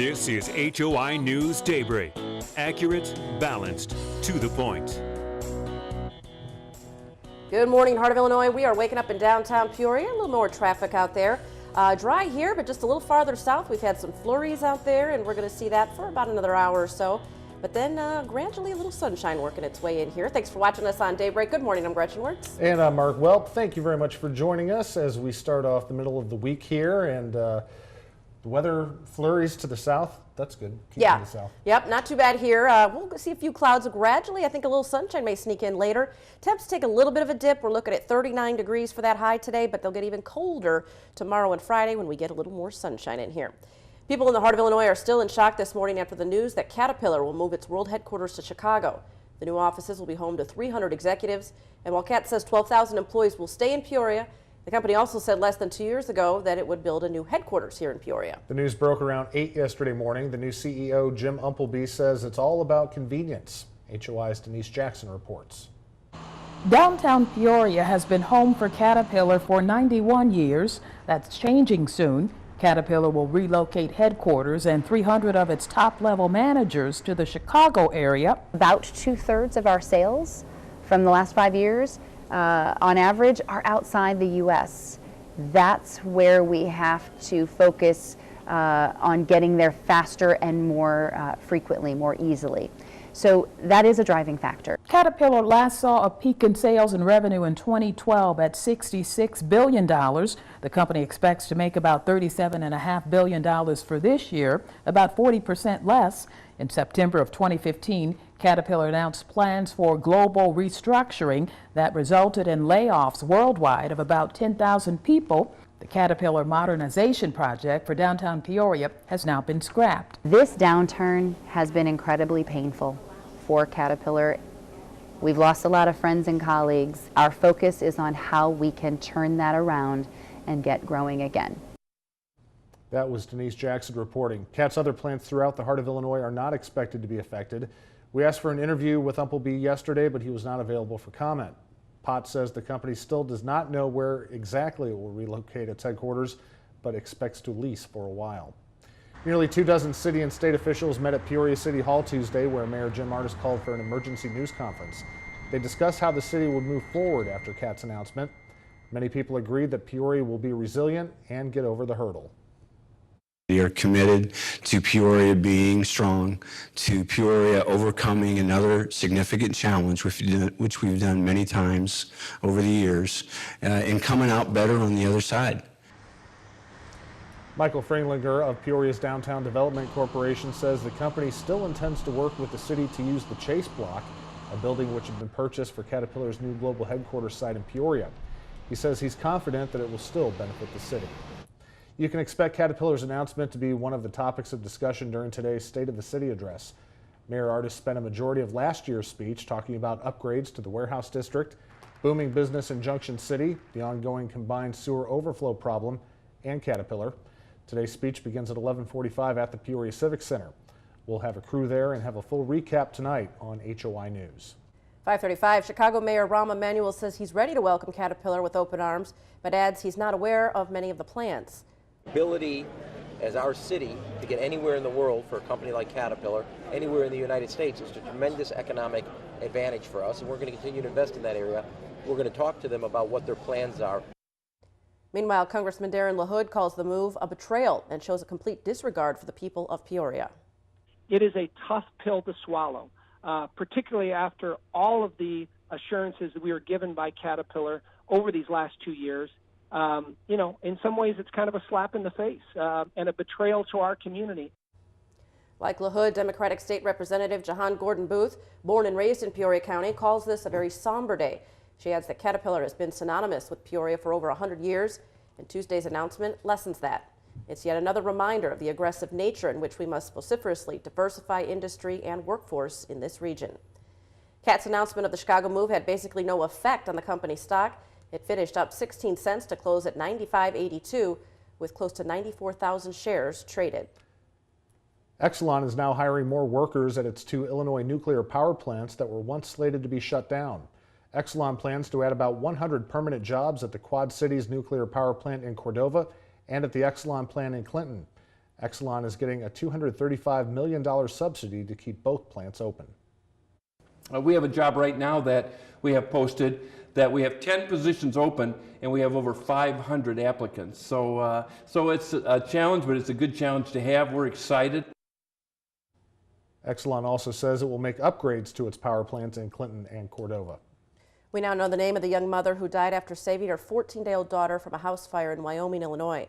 This is HOI News Daybreak. Accurate, balanced, to the point. Good morning, Heart of Illinois. We are waking up in downtown Peoria. A little more traffic out there. Dry here, but just a little farther south. We've had some flurries out there, and we're going to see that for about another hour or so. But then gradually a little sunshine working its way in here. Thanks for watching us on Daybreak. Good morning. I'm Gretchen Wirtz. And I'm Mark Welp. Thank you very much for joining us as we start off the middle of the week here. And the weather flurries to the south. That's good. Keep yeah. To the south. Yep. Not too bad here. We'll see a few clouds gradually. I think a little sunshine may sneak in later. Temps take a little bit of a dip. We're looking at 39 degrees for that high today, but they'll get even colder tomorrow and Friday when we get a little more sunshine in here. People in the heart of Illinois are still in shock this morning after the news that Caterpillar will move its world headquarters to Chicago. The new offices will be home to 300 executives, and while Cat says 12,000 employees will stay in Peoria, the company also said less than 2 years ago that it would build a new headquarters here in Peoria. The news broke around 8 yesterday morning. The new CEO, Jim Umpleby, says it's all about convenience. HOI's Denise Jackson reports. Downtown Peoria has been home for Caterpillar for 91 years. That's changing soon. Caterpillar will relocate headquarters and 300 of its top-level managers to the Chicago area. About 2/3 of our sales from the last 5 years on average are outside the U.S. That's where we have to focus on getting there faster and more frequently, more easily. So that is a driving factor. Caterpillar last saw a peak in sales and revenue in 2012 at $66 billion. The company expects to make about $37.5 billion for this year, about 40% less. In September of 2015, Caterpillar announced plans for global restructuring that resulted in layoffs worldwide of about 10,000 people. The Caterpillar modernization project for downtown Peoria has now been scrapped. This downturn has been incredibly painful for Caterpillar. We've lost a lot of friends and colleagues. Our focus is on how we can turn that around and get growing again. That was Denise Jackson reporting. Cat's other plants throughout the heart of Illinois are not expected to be affected. We asked for an interview with Umpleby yesterday, but he was not available for comment. Potts says the company still does not know where exactly it will relocate its headquarters, but expects to lease for a while. Nearly 24 city and state officials met at Peoria City Hall Tuesday, where Mayor Jim Artis called for an emergency news conference. They discussed how the city would move forward after Cat's announcement. Many people agreed that Peoria will be resilient and get over the hurdle. We are committed to Peoria being strong, to Peoria overcoming another significant challenge, which we've done many times over the years, and coming out better on the other side. Michael Freilinger of Peoria's Downtown Development Corporation says the company still intends to work with the city to use the Chase Block, a building which had been purchased for Caterpillar's new global headquarters site in Peoria. He says he's confident that it will still benefit the city. You can expect Caterpillar's announcement to be one of the topics of discussion during today's State of the City address. Mayor Artis spent a majority of last year's speech talking about upgrades to the warehouse district, booming business in Junction City, the ongoing combined sewer overflow problem, and Caterpillar. Today's speech begins at 11:45 at the Peoria Civic Center. We'll have a crew there and have a full recap tonight on HOI News. 5:35, Chicago Mayor Rahm Emanuel says he's ready to welcome Caterpillar with open arms, but adds he's not aware of many of the plans. Ability as our city to get anywhere in the world for a company like Caterpillar, anywhere in the United States, is a tremendous economic advantage for us, and we're going to continue to invest in that area. We're going to talk to them about what their plans are. Meanwhile, Congressman Darren LaHood calls the move a betrayal and shows a complete disregard for the people of Peoria. It is a tough pill to swallow, particularly after all of the assurances that we were given by Caterpillar over these last 2 years. You know, in some ways it's kind of a slap in the face and a betrayal to our community. Like LaHood, Democratic State Representative Jahan Gordon Booth, born and raised in Peoria County, calls this a very somber day. She adds that Caterpillar has been synonymous with Peoria for over 100 years, and Tuesday's announcement lessens that. It's yet another reminder of the aggressive nature in which we must vociferously diversify industry and workforce in this region. Cat's announcement of the Chicago move had basically no effect on the company's stock. It finished up 16 cents to close at $95.82, with close to 94,000 shares traded. Exelon is now hiring more workers at its 2 Illinois nuclear power plants that were once slated to be shut down. Exelon plans to add about 100 permanent jobs at the Quad Cities nuclear power plant in Cordova and at the Exelon plant in Clinton. Exelon is getting a $235 million subsidy to keep both plants open. We have a job right now that we have posted that we have 10 positions open and we have over 500 applicants. So it's a challenge, but it's a good challenge to have. We're excited. Exelon also says it will make upgrades to its power plants in Clinton and Cordova. We now know the name of the young mother who died after saving her 14-day-old daughter from a house fire in Wyoming, Illinois.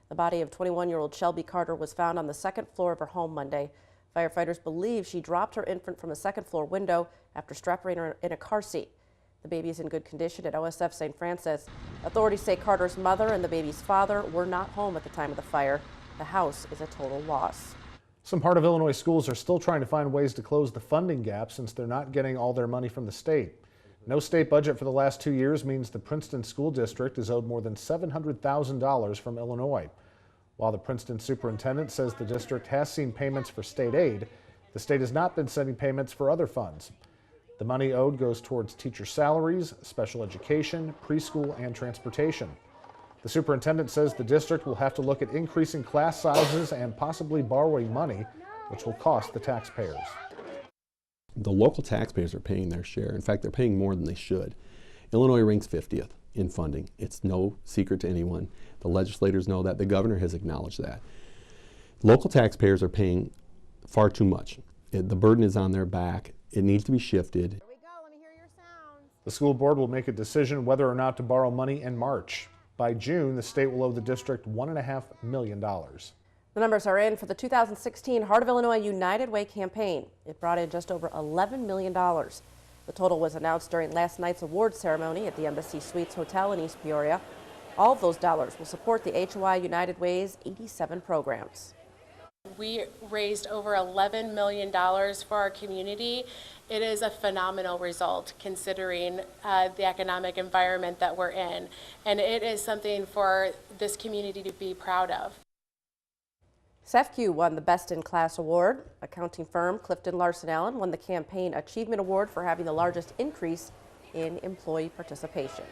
The body of 21-year-old Shelby Carter was found on the second floor of her home Monday. Firefighters believe she dropped her infant from a second-floor window after strapping her in a car seat. The baby is in good condition at OSF St. Francis. Authorities say Carter's mother and the baby's father were not home at the time of the fire. The house is a total loss. Some Heart of Illinois schools are still trying to find ways to close the funding gap since they're not getting all their money from the state. No state budget for the last 2 years means the Princeton School District is owed more than $700,000 from Illinois. While the Princeton superintendent says the district has seen payments for state aid, the state has not been sending payments for other funds. The money owed goes towards teacher salaries, special education, preschool, and transportation. The superintendent says the district will have to look at increasing class sizes and possibly borrowing money, which will cost the taxpayers. The local taxpayers are paying their share. In fact, they're paying more than they should. Illinois ranks 50th in funding. It's no secret to anyone. The legislators know that. The governor has acknowledged that. Local taxpayers are paying far too much. The burden is on their back. It needs to be shifted. Here we go. Let me hear your sounds. The school board will make a decision whether or not to borrow money in March. By June, the state will owe the district $1.5 million. The numbers are in for the 2016 Heart of Illinois United Way campaign. It brought in just over $11 million. The total was announced during last night's award ceremony at the Embassy Suites Hotel in East Peoria. All of those dollars will support the HOI United Way's 87 programs. We raised over $11 million for our community. It is a phenomenal result considering the economic environment that we're in, and it is something for this community to be proud of. SEFCU won the Best in Class award. Accounting firm Clifton Larson Allen won the Campaign Achievement Award for having the largest increase in employee participation.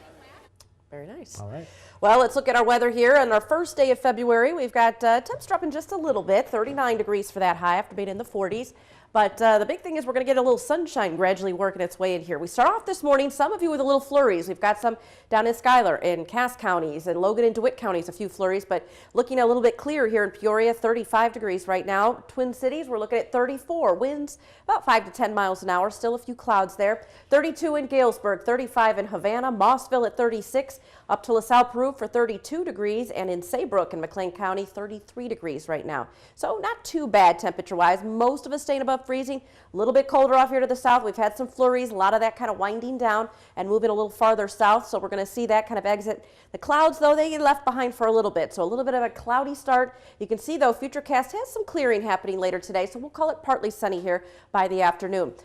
Very nice. All right. Well, let's look at our weather here. On our first day of February, we've got temps dropping just a little bit, 39 degrees for that high after being in the 40s. But the big thing is we're going to get a little sunshine gradually working its way in here. We start off this morning, some of you with a little flurries. We've got some down in Schuyler, in Cass counties, and Logan and DeWitt counties, a few flurries, but looking a little bit clearer here in Peoria, 35 degrees right now. Twin Cities, we're looking at 34. Winds about 5 to 10 miles an hour. Still a few clouds there. 32 in Galesburg, 35 in Havana, Mossville at 36, up to LaSalle, Peru for 32 degrees, and in Saybrook in McLean County, 33 degrees right now. So not too bad temperature-wise. Most of us staying above freezing. A little bit colder off here to the south. We've had some flurries, a lot of that kind of winding down and moving a little farther south, so we're going to see that kind of exit. The clouds, though, they get left behind for a little bit, so a little bit of a cloudy start. You can see, though, Futurecast has some clearing happening later today, so we'll call it partly sunny here by the afternoon.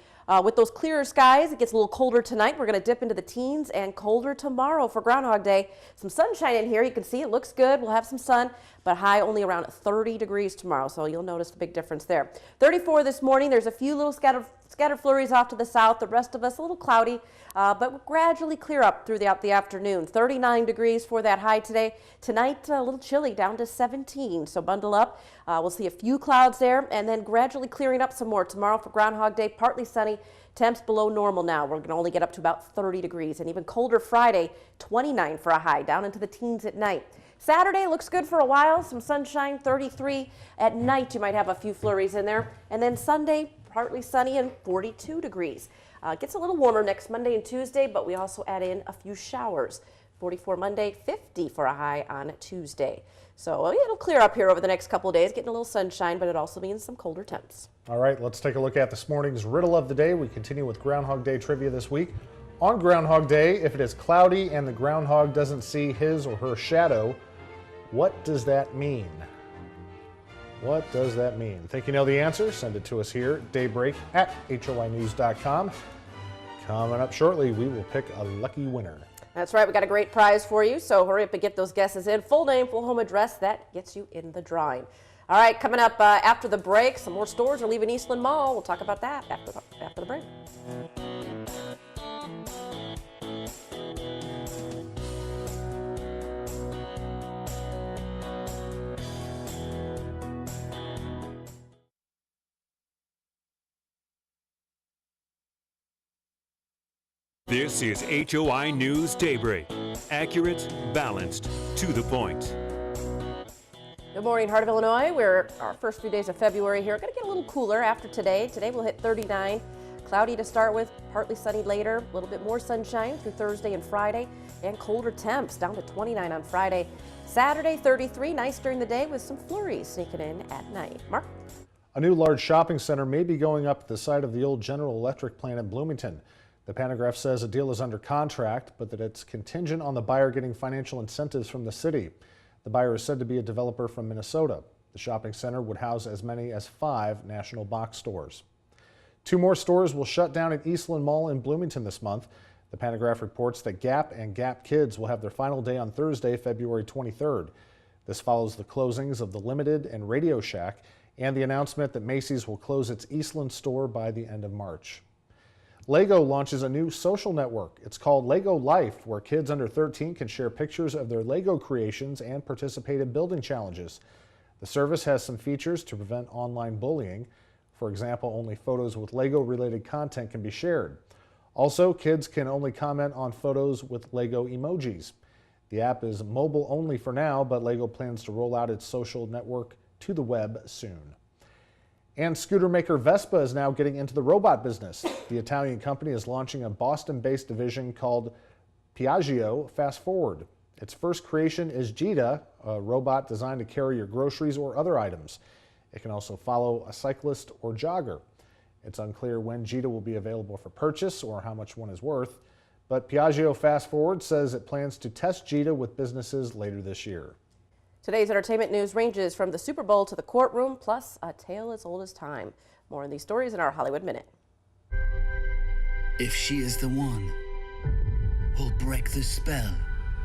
With those clearer skies, it gets a little colder tonight. We're going to dip into the teens and colder tomorrow for Groundhog Day. Some sunshine in here. You can see it looks good. We'll have some sun, but high only around 30 degrees tomorrow, so you'll notice the big difference there. 34 this morning. There's a few little scattered flurries off to the south. The rest of us a little cloudy, but we'll gradually clear up throughout the afternoon. 39 degrees for that high today. Tonight, a little chilly, down to 17, so bundle up. We'll see a few clouds there, and then gradually clearing up some more tomorrow for Groundhog Day. Partly sunny. Temps below normal now. We're going to only get up to about 30 degrees, and even colder Friday, 29 for a high, down into the teens at night. Saturday looks good for a while, some sunshine, 33. At night, you might have a few flurries in there. And then Sunday, partly sunny and 42 degrees. Gets a little warmer next Monday and Tuesday, but we also add in a few showers. 44 Monday, 50 for a high on Tuesday. So it'll clear up here over the next couple of days, getting a little sunshine, but it also means some colder temps. All right, let's take a look at this morning's riddle of the day. We continue with Groundhog Day trivia this week. On Groundhog Day, if it is cloudy and the groundhog doesn't see his or her shadow, what does that mean? What does that mean? Think you know the answer? Send it to us here, daybreak at HOInews.com. Coming up shortly, we will pick a lucky winner. That's right, we got a great prize for you, so hurry up and get those guesses in. Full name, full home address, that gets you in the drawing. All right, coming up after the break, some more stores are leaving Eastland Mall. We'll talk about that after the break. This is HOI News Daybreak. Accurate, balanced, to the point. Good morning, Heart of Illinois. We're our first few days of February here. Going to get a little cooler after today. Today we'll hit 39. Cloudy to start with, partly sunny later. A little bit more sunshine through Thursday and Friday. And colder temps down to 29 on Friday. Saturday, 33. Nice during the day with some flurries sneaking in at night. Mark? A new large shopping center may be going up at the site of the old General Electric plant in Bloomington. The Panagraph says a deal is under contract, but that it's contingent on the buyer getting financial incentives from the city. The buyer is said to be a developer from Minnesota. The shopping center would house as many as 5 national box stores. 2 more stores will shut down at Eastland Mall in Bloomington this month. The Panagraph reports that Gap and Gap Kids will have their final day on Thursday, February 23rd. This follows the closings of the Limited and Radio Shack and the announcement that Macy's will close its Eastland store by the end of March. Lego launches a new social network. It's called Lego Life, where kids under 13 can share pictures of their Lego creations and participate in building challenges. The service has some features to prevent online bullying. For example, only photos with Lego-related content can be shared. Also, kids can only comment on photos with Lego emojis. The app is mobile only for now, but Lego plans to roll out its social network to the web soon. And scooter maker Vespa is now getting into the robot business. The Italian company is launching a Boston-based division called Piaggio Fast Forward. Its first creation is Gita, a robot designed to carry your groceries or other items. It can also follow a cyclist or jogger. It's unclear when Gita will be available for purchase or how much one is worth, but Piaggio Fast Forward says it plans to test Gita with businesses later this year. Today's entertainment news ranges from the Super Bowl to the courtroom, plus a tale as old as time. More on these stories in our Hollywood Minute. If she is the one who'll break the spell,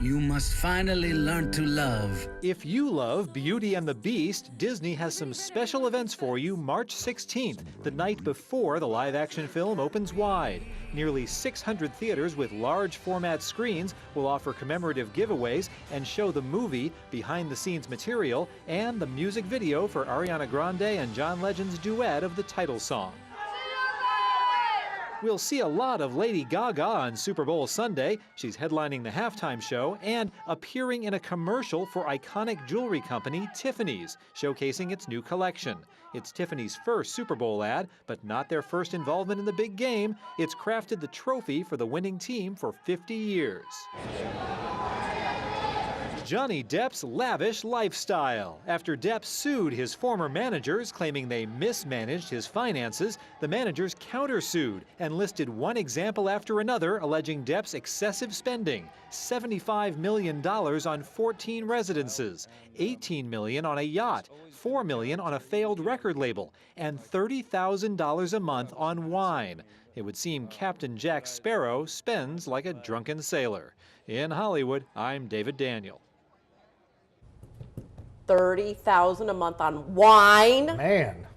you must finally learn to love. If you love Beauty and the Beast, Disney has some special events for you March 16th, the night before the live-action film opens wide. Nearly 600 theaters with large format screens will offer commemorative giveaways and show the movie, behind-the-scenes material, and the music video for Ariana Grande and John Legend's duet of the title song. We'll see a lot of Lady Gaga on Super Bowl Sunday. She's headlining the halftime show and appearing in a commercial for iconic jewelry company Tiffany's, showcasing its new collection. It's Tiffany's first Super Bowl ad, but not their first involvement in the big game. It's crafted the trophy for the winning team for 50 years. Johnny Depp's lavish lifestyle. After Depp sued his former managers, claiming they mismanaged his finances, the managers countersued and listed one example after another alleging Depp's excessive spending. $75 million on 14 residences, $18 million on a yacht, $4 million on a failed record label, and $30,000 a month on wine. It would seem Captain Jack Sparrow spends like a drunken sailor. In Hollywood, I'm David Daniel. $30,000 a month on wine. Man.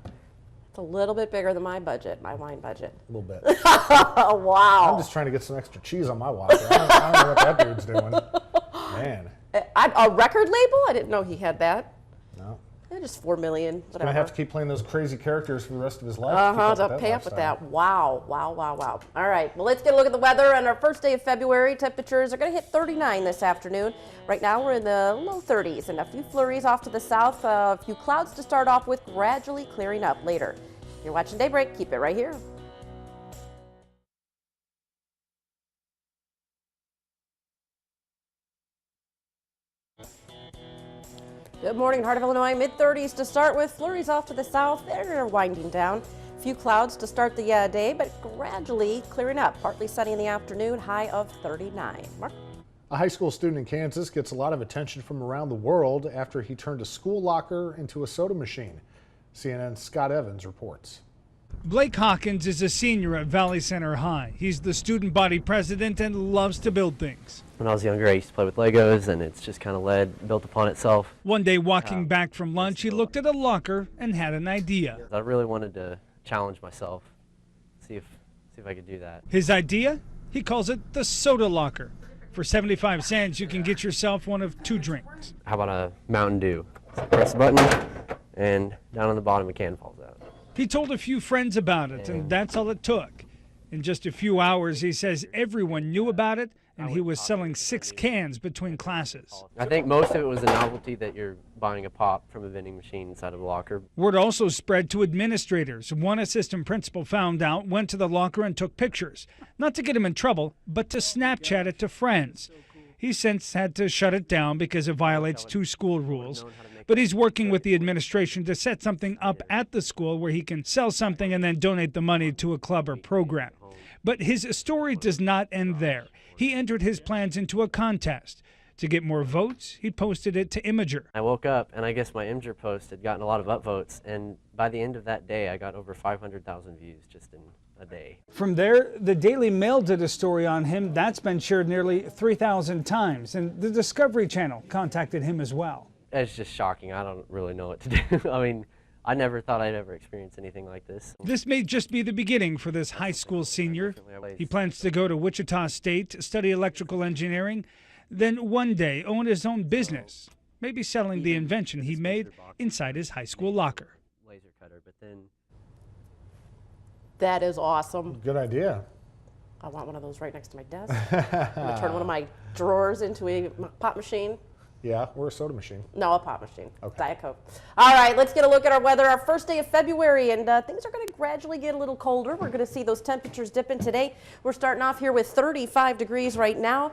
It's a little bit bigger than my budget, my wine budget. A little bit. Wow. I'm just trying to get some extra cheese on my water. I don't know what that dude's doing. Man. A record label? I didn't know he had that. No. Just $4 million, He's whatever. going to have to keep playing those crazy characters for the rest of his life. To pay up with that. Wow, wow, wow, wow. All right, well, let's get a look at the weather. On our first day of February, temperatures are going to hit 39 this afternoon. Right now, we're in the low 30s and a few flurries off to the south. A few clouds to start off with, gradually clearing up later. You're watching Daybreak. Keep it right here. Good morning, Heart of Illinois. Mid-30s to start with. Flurries off to the south. They're winding down. A few clouds to start the day, but gradually clearing up. Partly sunny in the afternoon, high of 39. Mark? A high school student in Kansas gets a lot of attention from around the world after he turned a school locker into a soda machine. CNN's Scott Evans reports. Blake Hawkins is a senior at Valley Center High. He's the student body president and loves to build things. When I was younger, I used to play with Legos, and it's just kind of built upon itself. One day walking back from lunch, he looked at a locker and had an idea. I really wanted to challenge myself, see if I could do that. His idea? He calls it the soda locker. For 75 cents, you can get yourself one of 2 drinks. How about a Mountain Dew? So press the button, and down on the bottom a can falls out. He told a few friends about it, and that's all it took. In just a few hours, he says everyone knew about it, and he was selling 6 cans between classes. I think most of it was the novelty that you're buying a pop from a vending machine inside of a locker. Word also spread to administrators. One assistant principal found out, went to the locker and took pictures. Not to get him in trouble, but to Snapchat it to friends. He's since had to shut it down because it violates 2 school rules. But he's working with the administration to set something up at the school where he can sell something and then donate the money to a club or program. But his story does not end there. He entered his plans into a contest. To get more votes, he posted it to Imager. I woke up and I guess my Imager post had gotten a lot of upvotes, and by the end of that day I got over 500,000 views just in a day. From there, the Daily Mail did a story on him. That's been shared nearly 3,000 times, and the Discovery Channel contacted him as well. It's just shocking. I don't really know what to do. I mean, I never thought I'd ever experience anything like this. This may just be the beginning for this high school senior. He plans to go to Wichita State, study electrical engineering, then one day own his own business, maybe selling the invention he made inside his high school locker. Laser cutter, but then That is awesome. Good idea. I want one of those right next to my desk. I'm going to turn one of my drawers into a pop machine. Yeah, we're a soda machine. No, a pop machine. Okay. Diet Coke. All right, let's get a look at our weather. Our first day of February, and things are going to gradually get a little colder. We're going to see those temperatures dipping today. We're starting off here with 35 degrees right now.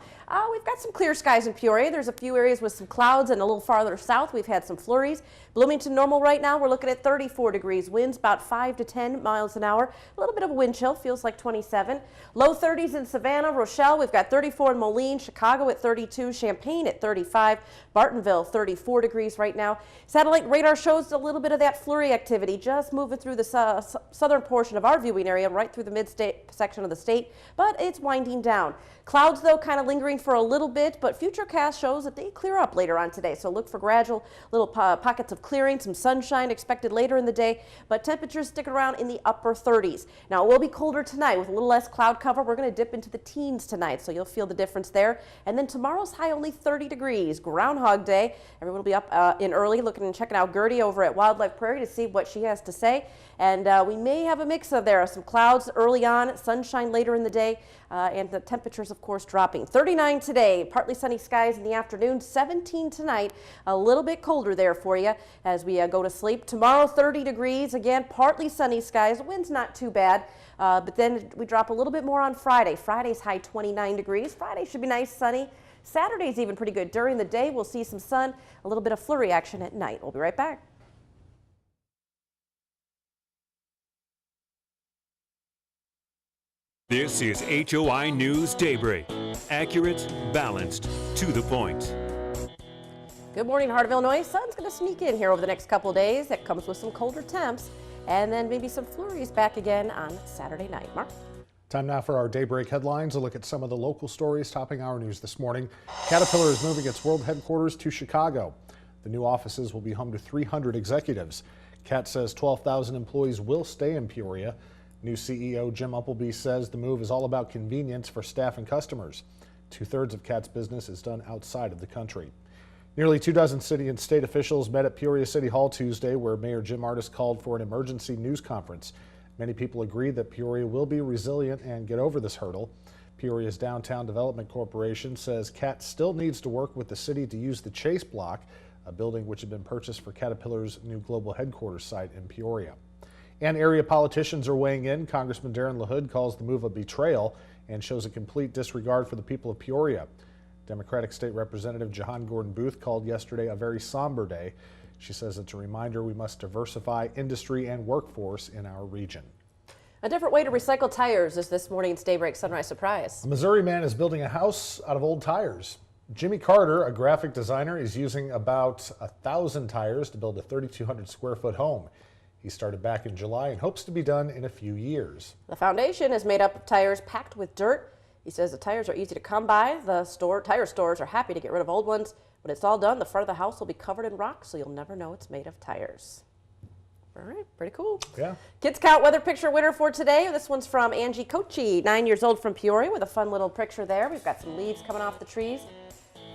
We've got some clear skies in Peoria. There's a few areas with some clouds, and a little farther south we've had some flurries. Bloomington normal right now. We're looking at 34 degrees. Winds about 5 to 10 miles an hour. A little bit of a wind chill. Feels like 27. Low 30s in Savannah, Rochelle. We've got 34 in Moline, Chicago at 32, Champaign at 35, Bartonville 34 degrees right now. Satellite radar shows a little bit of that flurry activity just moving through the southern portion of our viewing area, right through the mid-state section of the state, but it's winding down. Clouds, though, kind of lingering for a little bit, but Futurecast shows that they clear up later on today. So look for gradual little pockets of clearing, some sunshine expected later in the day, but temperatures sticking around in the upper 30s. Now, it will be colder tonight with a little less cloud cover. We're going to dip into the teens tonight, so you'll feel the difference there. And then tomorrow's high only 30 degrees. Groundhog Day. Everyone will be up in early looking and checking out Gertie over at Wildlife Prairie to see what she has to say. And we may have a mix of there. Some clouds early on, sunshine later in the day, and the temperatures, of course, dropping. 39 today, partly sunny skies in the afternoon, 17 tonight, a little bit colder there for you as we go to sleep. Tomorrow, 30 degrees, again, partly sunny skies. Wind's not too bad, but then we drop a little bit more on Friday. Friday's high 29 degrees. Friday should be nice, sunny. Saturday's even pretty good. During the day, we'll see some sun, a little bit of flurry action at night. We'll be right back. This is HOI News Daybreak. Accurate, balanced, to the point. Good morning, Heart of Illinois. Sun's going to sneak in here over the next couple of days. That comes with some colder temps and then maybe some flurries back again on Saturday night. Mark? Time now for our Daybreak headlines. A look at some of the local stories topping our news this morning. Caterpillar is moving its world headquarters to Chicago. The new offices will be home to 300 executives. CAT says 12,000 employees will stay in Peoria. New CEO Jim Appleby says the move is all about convenience for staff and customers. 2/3 of CAT's business is done outside of the country. Nearly 24 city and state officials met at Peoria City Hall Tuesday, where Mayor Jim Ardis called for an emergency news conference. Many people agreed that Peoria will be resilient and get over this hurdle. Peoria's Downtown Development Corporation says CAT still needs to work with the city to use the Chase Block, a building which had been purchased for Caterpillar's new global headquarters site in Peoria. And area politicians are weighing in. Congressman Darren LaHood calls the move a betrayal and shows a complete disregard for the people of Peoria. Democratic State Representative Jahan Gordon Booth called yesterday a very somber day. She says it's a reminder we must diversify industry and workforce in our region. A different way to recycle tires is this morning's Daybreak Sunrise Surprise. A Missouri man is building a house out of old tires. Jimmy Carter, a graphic designer, is using about 1,000 tires to build a 3,200 square foot home. He started back in July and hopes to be done in a few years. The foundation is made up of tires packed with dirt. He says the tires are easy to come by. Tire stores are happy to get rid of old ones. When it's all done, the front of the house will be covered in rock, so you'll never know it's made of tires. All right, pretty cool. Yeah. Kids Count weather picture winner for today. This one's from Angie Kochi, 9 years old from Peoria, with a fun little picture there. We've got some leaves coming off the trees.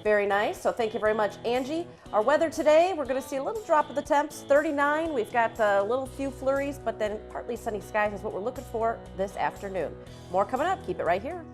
Very nice. So thank you very much, Angie. Our weather today, we're going to see a little drop of the temps, 39. We've got a little few flurries, but then partly sunny skies is what we're looking for this afternoon. More coming up. Keep it right here.